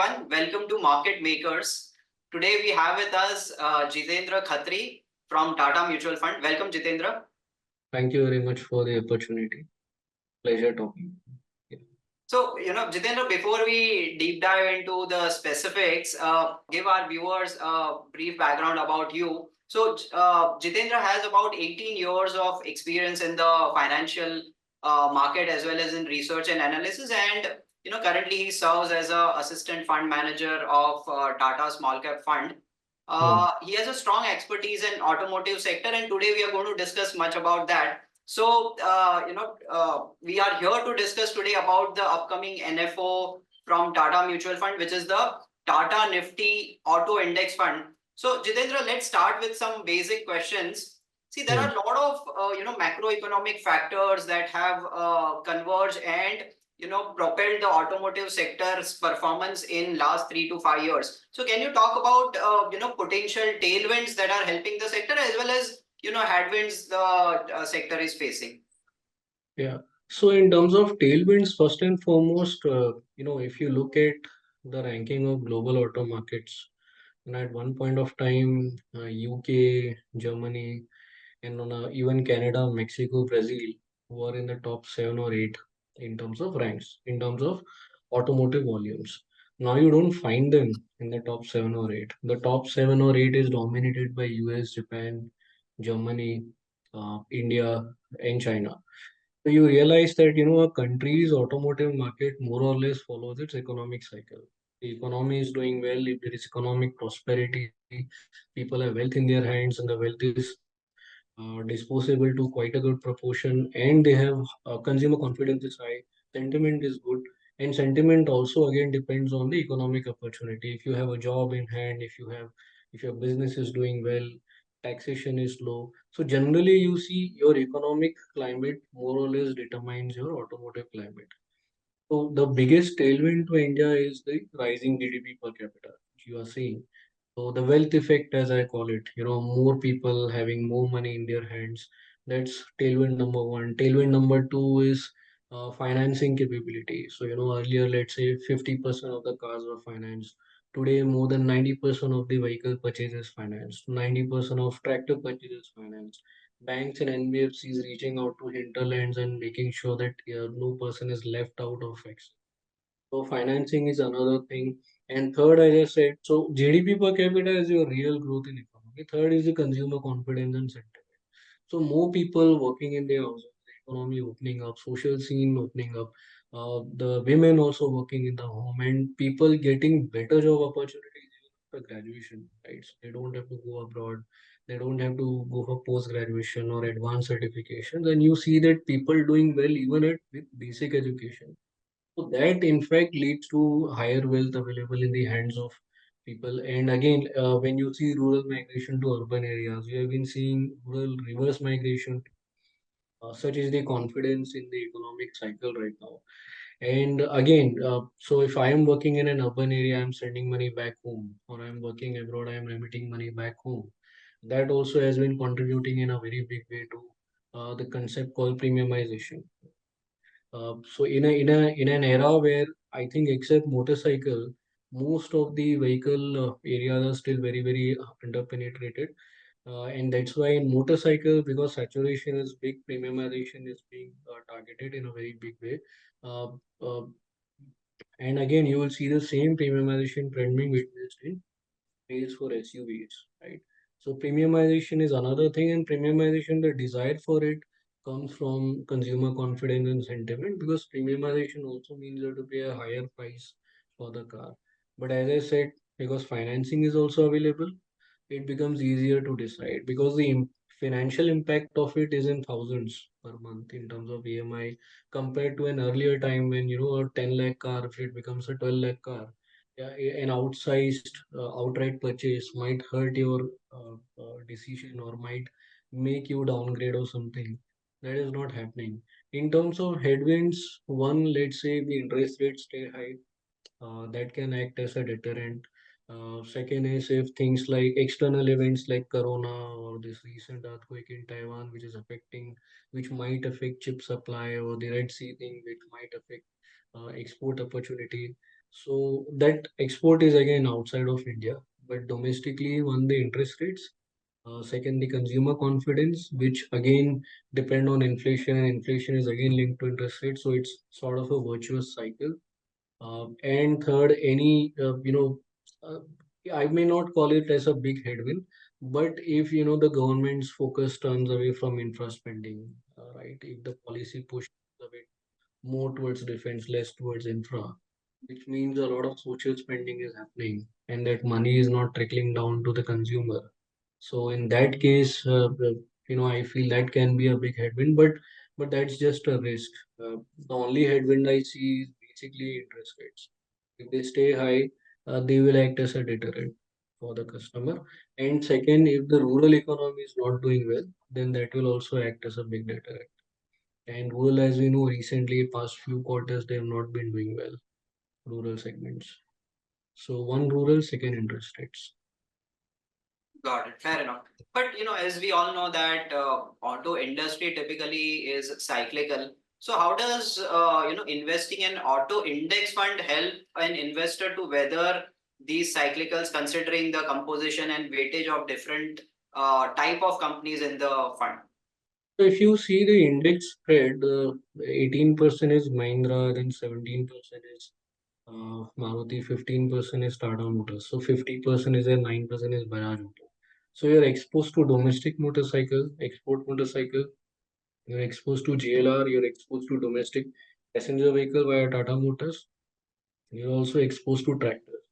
everyone. Welcome to Market Makers. Today we have with us Jeetendra Khatri from Tata Mutual Fund. Welcome, Jeetendra. Thank you very much for the opportunity. Pleasure talking. So, Jeetendra, before we deep dive into the specifics, give our viewers a brief background about you. So, Jeetendra has about 18 years of experience in the financial market as well as in research and analysis. And, currently he serves as an assistant fund manager of Tata Small Cap Fund. He has a strong expertise in automotive sector, and today we are going to discuss much about that. So, we are here to discuss today about the upcoming NFO from Tata Mutual Fund, which is the Tata NIFTY Auto Index Fund. So, Jeetendra, let's start with some basic questions. See, there are a lot of macroeconomic factors that have converged and propelled the automotive sector's performance in last 3 to 5 years. So, can you talk about potential tailwinds that are helping the sector as well as headwinds the sector is facing? Yeah. So in terms of tailwinds, first and foremost, if you look at the ranking of global auto markets, and at one point of time, UK, Germany, and even Canada, Mexico, Brazil were in the top 7 or 8 in terms of ranks, in terms of automotive volumes. Now you don't find them in the top 7 or 8. The top 7 or 8 is dominated by US, Japan, Germany, India, and China. So you realize that a country's automotive market more or less follows its economic cycle. The economy is doing well. If there is economic prosperity, people have wealth in their hands, and the wealth is disposable to quite a good proportion, and they have consumer confidence is high, sentiment is good, and sentiment also again depends on the economic opportunity. If you have a job in hand, if your business is doing well, taxation is low. So generally, you see your economic climate more or less determines your automotive climate. So the biggest tailwind to India is the rising GDP per capita, which you are seeing. So the wealth effect, as I call it, more people having more money in their hands. That's tailwind number one. Tailwind number two is financing capability. So, earlier, let's say 50% of the cars were financed. Today, more than 90% of the vehicle purchases financed. 90% of tractor purchases financed. Banks and NBFCs reaching out to hinterlands and making sure that no person is left out of access. So financing is another thing. And third, as I said, so GDP per capita is your real growth in economy. Third is the consumer confidence and sentiment. So more people working in their houses, the economy opening up, social scene opening up, the women also working in the home, and people getting better job opportunities even after graduation, right? So they don't have to go abroad. They don't have to go for post graduation or advanced certifications. And you see that people doing well even at with basic education. So that in fact leads to higher wealth available in the hands of people. And again, when you see rural migration to urban areas, you have been seeing rural reverse migration. Such is the confidence in the economic cycle right now. And again, so if I am working in an urban area, I'm sending money back home, or I'm working abroad, I'm remitting money back home. That also has been contributing in a very big way to the concept called premiumization. So in an era where I think except motorcycle, most of the vehicle areas are still very underpenetrated, and that's why in motorcycle, because saturation is big, premiumization is being targeted in a very big way. Uh, uh, and again, you will see the same premiumization trend being witnessed in space for SUVs, right? So premiumization is another thing, and premiumization, the desire for it comes from consumer confidence and sentiment, because premiumization also means you have to pay a higher price for the car. But as I said, because financing is also available, it becomes easier to decide because the financial impact of it is in thousands per month in terms of EMI compared to an earlier time when a 10 lakh car, if it becomes a 12 lakh car, yeah, an outsized outright purchase might hurt your decision or might make you downgrade or something. That is not happening. In terms of headwinds, one, let's say the interest rates stay high, that can act as a deterrent. Second is if things like external events like Corona or this recent earthquake in Taiwan, which might affect chip supply, or the Red Sea thing, which might affect export opportunity. So that export is again outside of India, but domestically, one, the interest rates, second, the consumer confidence, which again depend on inflation, and inflation is again linked to interest rates. So it's sort of a virtuous cycle. And third, uh, I may not call it as a big headwind, but if the government's focus turns away from infra spending, right? If the policy pushes away more towards defense, less towards infra, which means a lot of social spending is happening, and that money is not trickling down to the consumer. So in that case, I feel that can be a big headwind, but that's just a risk. The only headwind I see is basically interest rates. If they stay high, they will act as a deterrent for the customer. And second, if the rural economy is not doing well, then that will also act as a big deterrent. And rural, as we know, recently past few quarters they have not been doing well. Rural segments. So one rural, second interest rates. Got it. Fair enough. But as we all know that auto industry typically is cyclical. So how does investing in auto index fund help an investor to weather these cyclicals, considering the composition and weightage of different type of companies in the fund? So if you see the index spread, 18% is Mahindra, then 17% is Maruti, 15% is Tata Motors. So 50% is there, 9% is Bajaj Auto. So you're exposed to domestic motorcycle, export motorcycle, you're exposed to JLR, you're exposed to domestic passenger vehicle via Tata Motors, you're also exposed to tractors.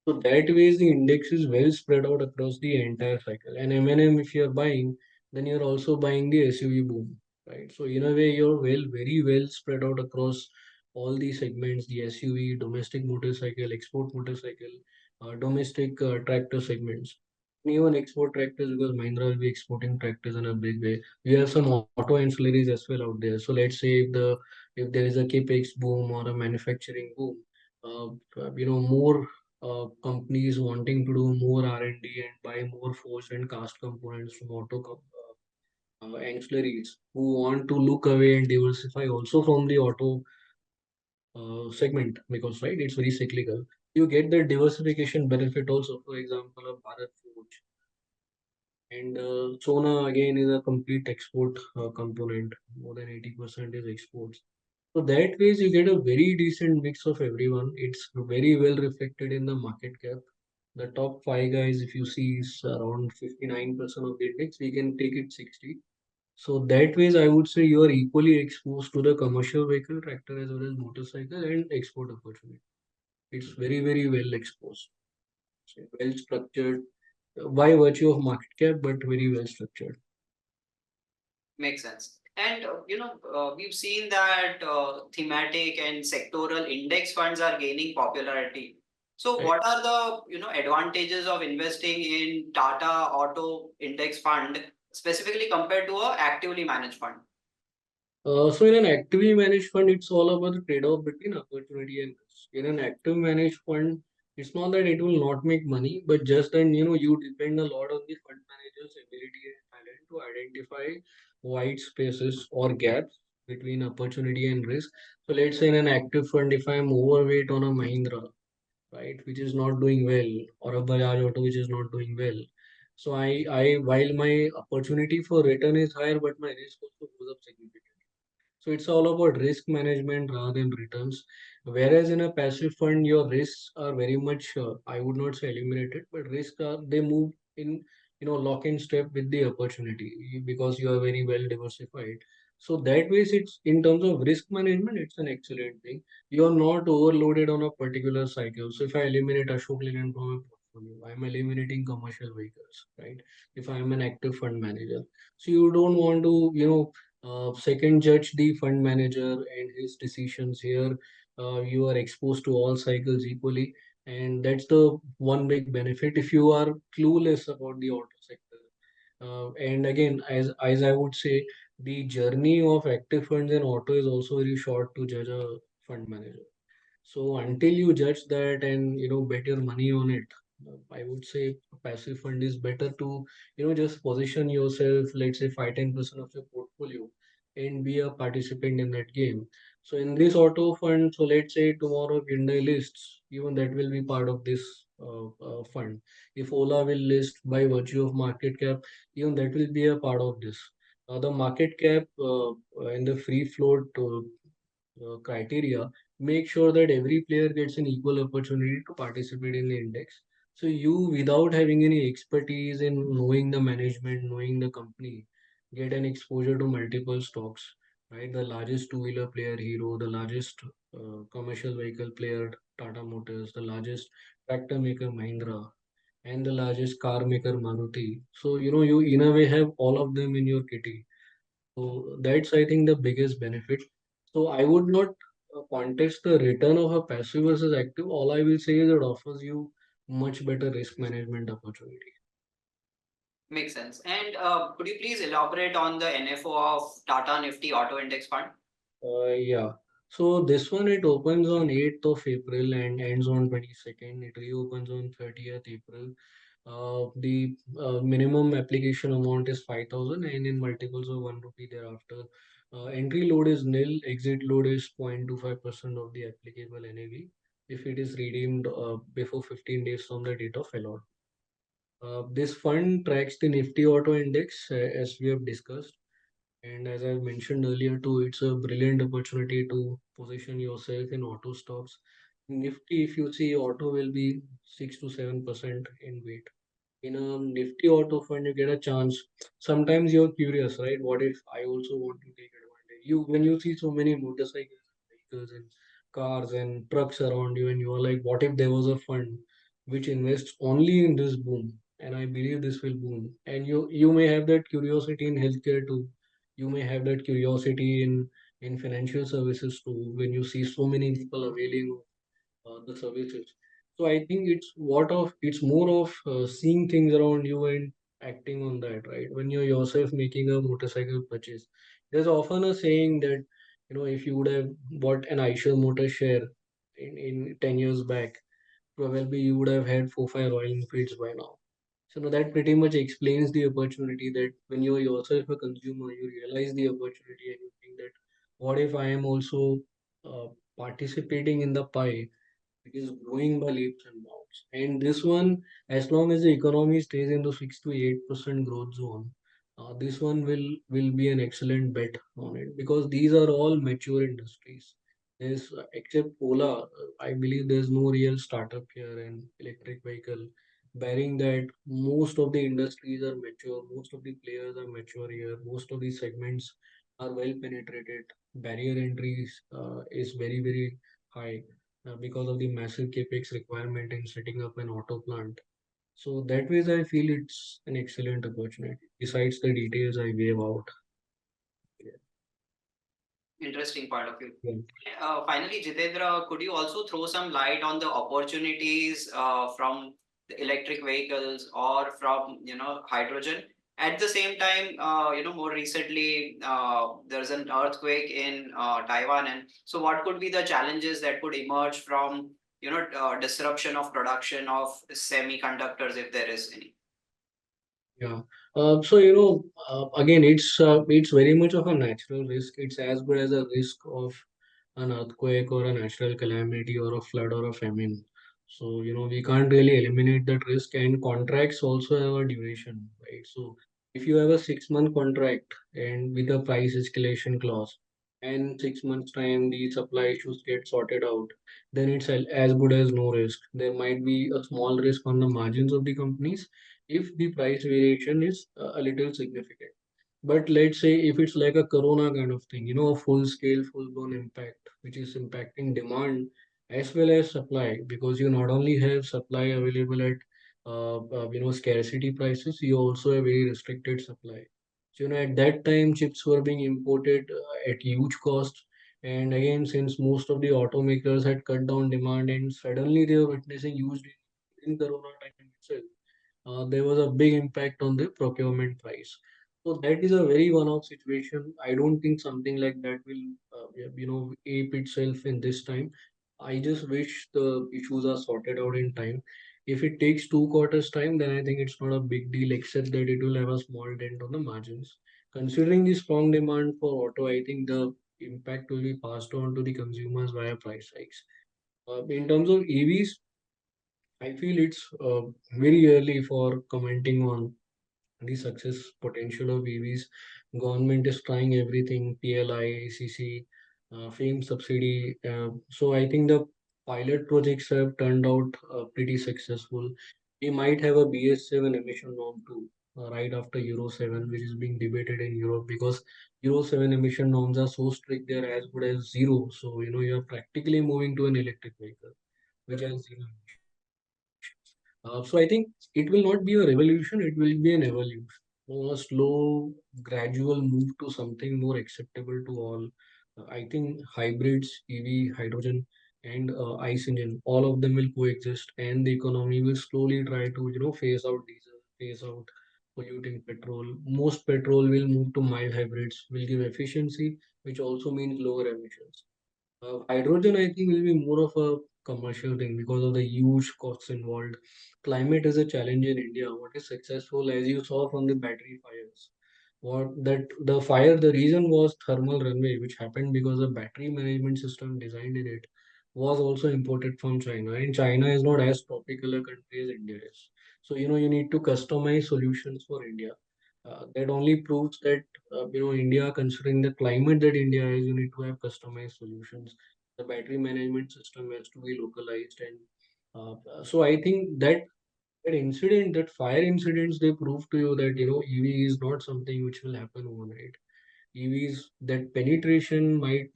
So that way the index is well spread out across the entire cycle. And M&M, if you're buying, then you're also buying the SUV boom, right? So in a way, you're very well spread out across all the segments, the SUV, domestic motorcycle, export motorcycle, domestic tractor segments. And even export tractors, because Mahindra will be exporting tractors in a big way. We have some auto ancillaries as well out there. So let's say if there is a capex boom or a manufacturing boom, more companies wanting to do more R&D and buy more forged and cast components from ancillaries who want to look away and diversify also from the auto segment, because right, it's very cyclical. You get the diversification benefit also. For example, a Bharat Forge and Sona again is a complete export component. More than 80% is exports. So that ways you get a very decent mix of everyone. It's very well reflected in the market cap. The top five guys, if you see, is around 59% of the index. We can take it 60. So that ways, I would say you are equally exposed to the commercial vehicle, tractor as well as motorcycle and export opportunity. It's very well exposed. So well structured by virtue of market cap, but very well structured. Makes sense. And we've seen that thematic and sectoral index funds are gaining popularity. So, Right. what are the advantages of investing in Tata Auto Index Fund specifically compared to a actively managed fund? So in an actively managed fund, it's all about the trade-off between opportunity and risk. In an active managed fund, it's not that it will not make money, but just that you depend a lot on the fund manager's ability and talent to identify white spaces or gaps between opportunity and risk. So let's say in an active fund, if I'm overweight on a Mahindra, right, which is not doing well, or a Bajaj Auto which is not doing well. So I while my opportunity for return is higher, but my risk also goes up significantly. So it's all about risk management rather than returns. Whereas in a passive fund, your risks are very much, I would not say eliminated, but risks are, they move in, lock in step with the opportunity because you are very well diversified. So that ways, it's in terms of risk management, it's an excellent thing. You are not overloaded on a particular cycle. So if I eliminate Ashok Leyland from a portfolio, I'm eliminating commercial vehicles, right? If I'm an active fund manager. So you don't want to, second judge the fund manager and his decisions here. You are exposed to all cycles equally, and that's the one big benefit if you are clueless about the auto sector. And again, as I would say, the journey of active funds and auto is also very short to judge a fund manager. So until you judge that and bet your money on it, I would say a passive fund is better to just position yourself, let's say 5-10% of your portfolio, and be a participant in that game. So in this auto fund, so let's say tomorrow if Hyundai lists, even that will be part of this fund. If Ola will list by virtue of market cap, even that will be a part of this. The market cap and the free float criteria make sure that every player gets an equal opportunity to participate in the index. So you, without having any expertise in knowing the management, knowing the company, get an exposure to multiple stocks, right? The largest two-wheeler player, Hero, the largest commercial vehicle player, Tata Motors, the largest tractor maker, Mahindra, and the largest car maker, Maruti. So, you in a way have all of them in your kitty. So that's, I think, the biggest benefit. So I would not contest the return of a passive versus active. All I will say is it offers you much better risk management opportunity. Makes sense. And could you please elaborate on the NFO of Tata Nifty Auto Index Fund? Yeah. So this one it opens on 8th of April and ends on 22nd. It reopens on 30th April. The minimum application amount is 5,000 and in multiples of 1 rupee thereafter. Entry load is nil, exit load is 0.25% of the applicable NAV if it is redeemed before 15 days from the date of allot. This fund tracks the Nifty Auto Index as we have discussed. And as I mentioned earlier too, it's a brilliant opportunity to position yourself in auto stocks. Nifty, if you see, auto will be 6 to 7% in weight. In a Nifty auto fund, you get a chance. Sometimes you're curious, right? What if I also want to take advantage? When you see so many motorcycles, vehicles, and cars and trucks around you, and you are like, what if there was a fund which invests only in this boom? And I believe this will boom. And you may have that curiosity in healthcare too. You may have that curiosity in financial services too. When you see so many people availing the services. So I think it's more of seeing things around you and acting on that, right? When you're yourself making a motorcycle purchase, there's often a saying that if you would have bought an Eicher motor share in 10 years back, probably you would have had 4 5 Royal Enfields by now. So now that pretty much explains the opportunity that when you're yourself a consumer, you realize the opportunity and you think that what if I am also participating in the pie, it is growing by leaps and bounds. And this one, as long as the economy stays in the 6 to 8% growth zone, this one will be an excellent bet on it because these are all mature industries. There's except Ola, I believe there's no real startup here in electric vehicle. Bearing that most of the industries are mature, most of the players are mature here, most of the segments are well penetrated. Barrier entries is very high because of the massive capex requirement in setting up an auto plant. So that way, I feel it's an excellent opportunity. Besides the details I gave out. Interesting point of view. Yeah. Finally, Jitendra, could you also throw some light on the opportunities from the electric vehicles or from hydrogen? At the same time, more recently there's an earthquake in Taiwan, and so what could be the challenges that could emerge from disruption of production of semiconductors if there is any? Yeah. So again, it's very much of a natural risk. It's as good as a risk of an earthquake or a natural calamity or a flood or a famine. So we can't really eliminate that risk. And contracts also have a duration, right? So if you have a 6 month contract and with a price escalation clause, and 6 months time the supply issues get sorted out, then it's as good as no risk. There might be a small risk on the margins of the companies if the price variation is a little significant. But let's say if it's like a corona kind of thing, a full scale, full blown impact, which is impacting demand as well as supply, because you not only have supply available at scarcity prices, you also have very restricted supply. So at that time chips were being imported at huge cost. And again, since most of the automakers had cut down demand and suddenly they were witnessing huge in corona time itself, there was a big impact on the procurement price. So that is a very one-off situation. I don't think something like that will, ape itself in this time. I just wish the issues are sorted out in time. If it takes 2 quarters time, then I think it's not a big deal, except that it will have a small dent on the margins. Considering the strong demand for auto, I think the impact will be passed on to the consumers via price hikes. In terms of EVs, I feel it's very early for commenting on the success potential of EVs. Government is trying everything, PLI, ACC, FAME subsidy. So I think the pilot projects have turned out pretty successful. We might have a BS7 emission norm too, right after Euro 7, which is being debated in Europe because Euro 7 emission norms are so strict, they're as good as zero. So, you're practically moving to an electric vehicle, which has zero emissions. So I think it will not be a revolution, it will be an evolution. A slow, gradual move to something more acceptable to all. I think hybrids, EV, hydrogen, and ICE engine, all of them will coexist, and the economy will slowly try to, phase out diesel, phase out polluting petrol. Most petrol will move to mild hybrids, will give efficiency, which also means lower emissions. Hydrogen, I think, will be more of a commercial thing because of the huge costs involved. Climate is a challenge in India. What is successful, as you saw from the battery fires, what that the fire, the reason was thermal runaway, which happened because the battery management system designed in it was also imported from China, and China is not as tropical a country as India is. So you need to customize solutions for India. That only proves that India, considering the climate that India is, you need to have customized solutions. The battery management system has to be localized, and so I think that fire incidents, they prove to you that EV is not something which will happen overnight. EVs, that penetration might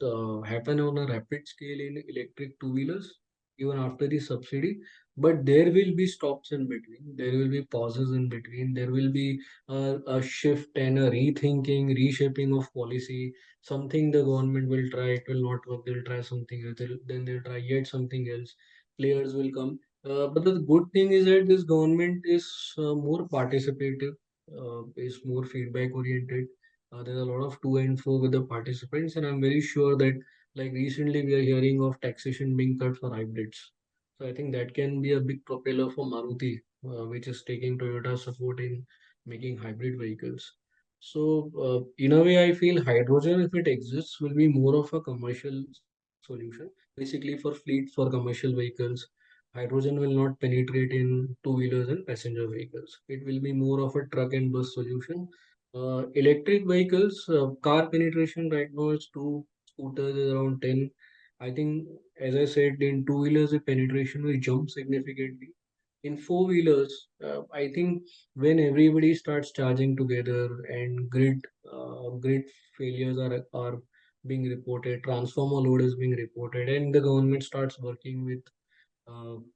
happen on a rapid scale in electric two-wheelers, even after the subsidy, but there will be stops in between. There will be pauses in between. There will be a shift and a rethinking, reshaping of policy. Something the government will try, it will not work. They'll try something else. Then they'll try yet something else. Players will come. But the good thing is that this government is more participative, is more feedback oriented. There's a lot of to and fro with the participants, and I'm very sure that, like recently, we are hearing of taxation being cut for hybrids. So I think that can be a big propeller for Maruti, which is taking Toyota support in making hybrid vehicles. So in a way, I feel hydrogen, if it exists, will be more of a commercial solution, basically for fleet, for commercial vehicles. Hydrogen will not penetrate in two-wheelers and passenger vehicles. It will be more of a truck and bus solution. Electric vehicles, car penetration right now is two, scooters is around 10. I think, as I said, in two-wheelers, the penetration will jump significantly. In four-wheelers, I think when everybody starts charging together and grid failures are being reported, transformer load is being reported, and the government starts working with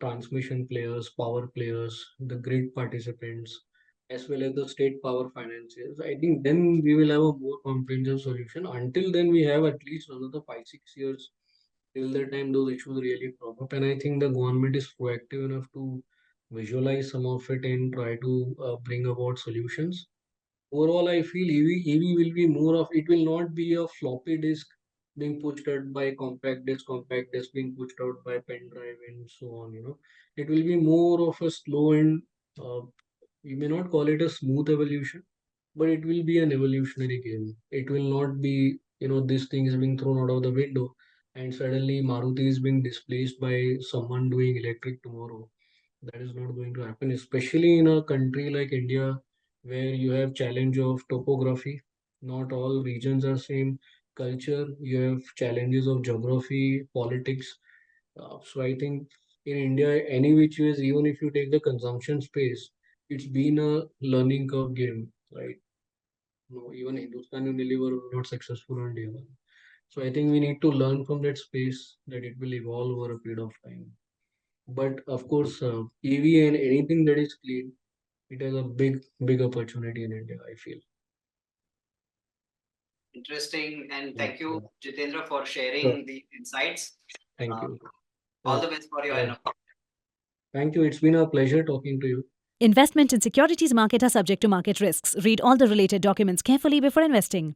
transmission players, power players, the grid participants, as well as the state power financiers. I think then we will have a more comprehensive solution. Until then, we have at least another 5, 6 years till the time those issues really crop up. And I think the government is proactive enough to visualize some of it and try to bring about solutions. Overall, I feel EV will be more of, it will not be a floppy disk being pushed out by compact disk being pushed out by pen drive and so on. It will be more of a slow and uh, you may not call it a smooth evolution, but it will be an evolutionary game. It will not be, this thing is being thrown out of the window and suddenly Maruti is being displaced by someone doing electric tomorrow. That is not going to happen, especially in a country like India, where you have challenge of topography. Not all regions are same. Culture, you have challenges of geography, politics. So I think in India, any which ways, even if you take the consumption space, it's been a learning curve game, right? No, even Hindustan Unilever were not successful on day one. So I think we need to learn from that space that it will evolve over a period of time. But of course, EV and anything that is clean, it has a big opportunity in India, I feel. Interesting, and Yeah, thank you, yeah. Jeetendra, for Sure. sharing the insights. Thank Uh, you. all Uh, the best for your uh, NFO. Thank you. It's been a pleasure talking to you. Investment in securities market are subject to market risks. Read all the related documents carefully before investing.